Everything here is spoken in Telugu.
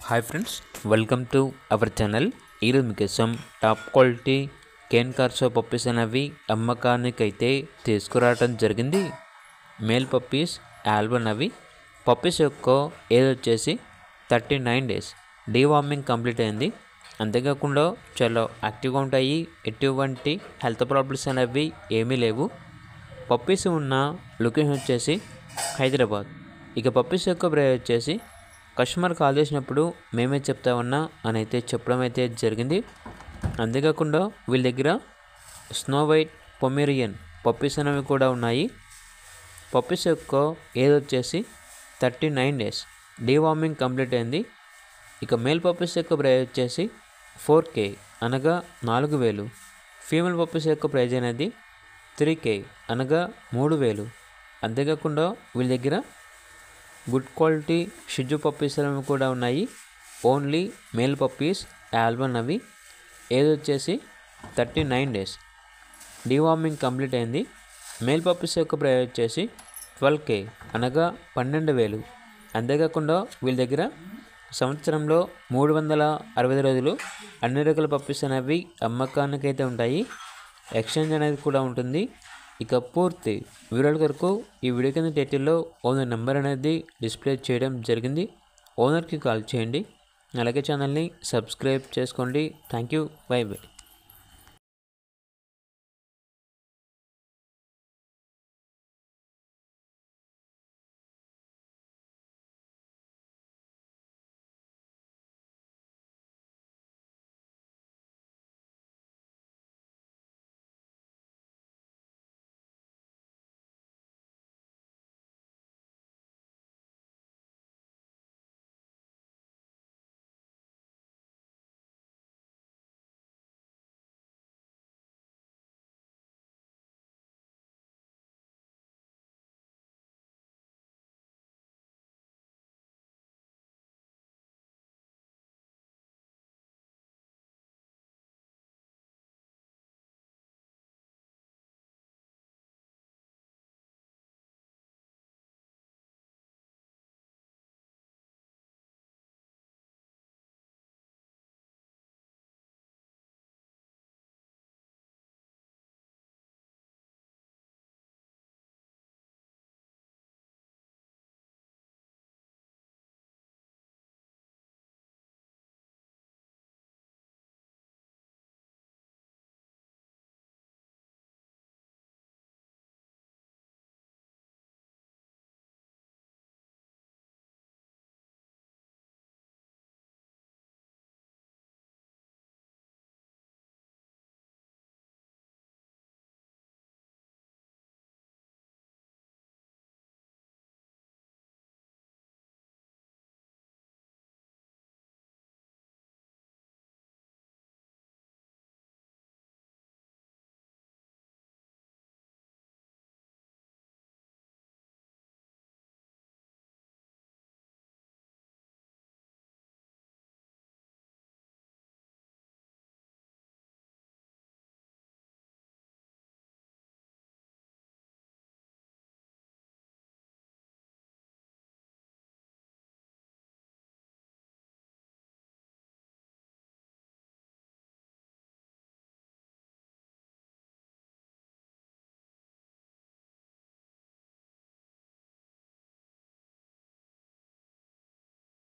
Hi friends, welcome to our channel. ఈరోజు మీకోసం టాప్ క్వాలిటీ కేన్ కార్సో పప్పీస్ అనేవి అమ్మకానికి అయితే తీసుకురావడం జరిగింది. మేల్ పప్పీస్ ఆల్బన్ అవి. పప్పీస్ యొక్క ఏజ్ వచ్చేసి 39 డేస్. డీవార్మింగ్ కంప్లీట్ అయింది. అంతేకాకుండా చాలా యాక్టివ్గా ఉంటాయి. ఎటువంటి హెల్త్ ప్రాబ్లమ్స్ అనేవి ఏమీ లేవు. పప్పీస్ ఉన్న లొకేషన్ వచ్చేసి హైదరాబాద్. ఇక పప్పీస్ యొక్క ప్రైస్ వచ్చేసి కస్టమర్ కాల్ చేసినప్పుడు మేమే చెప్తామన్నా అని అయితే చెప్పడం అయితే జరిగింది. అంతేకాకుండా వీళ్ళ దగ్గర స్నో వైట్ పొమేరియన్ పప్పీస్ అనేవి కూడా ఉన్నాయి. పప్పీస్ యొక్క ఏజ్ వచ్చేసి 39 డేస్. డీవార్మింగ్ కంప్లీట్ అయింది. ఇక మేల్ పప్పీస్ యొక్క ప్రైస్ వచ్చేసి 4K అనగా 4000. ఫీమేల్ పప్పీస్ యొక్క ప్రైజ్ అనేది 3K అనగా 3000. అంతేకాకుండా వీళ్ళ దగ్గర గుడ్ క్వాలిటీ షిజు పప్పీస్ అనేవి కూడా ఉన్నాయి. ఓన్లీ మేల్ పప్పీస్ ఆల్బన్ అవి. ఏజ్ వచ్చేసి 39 డేస్. డీవార్మింగ్ కంప్లీట్ అయింది. మేల్ పప్పీస్ యొక్క ప్రైస్ వచ్చేసి 12K అనగా 12,000. అంతేకాకుండా వీళ్ళ దగ్గర సంవత్సరంలో 365 రోజులు అన్ని రకాల పప్పీస్ అనేవి అమ్మకానికి అయితే ఉంటాయి. ఎక్స్చేంజ్ అనేది కూడా ఉంటుంది. ఇక పూర్తి వివరాల కొరకు ఈ వీడియో కింద టైటిల్లో ఓనర్ నెంబర్ అనేది డిస్ప్లే చేయడం జరిగింది. ఓనర్కి కాల్ చేయండి. అలాగే ఛానల్ని సబ్స్క్రైబ్ చేసుకోండి. Thank you. By by.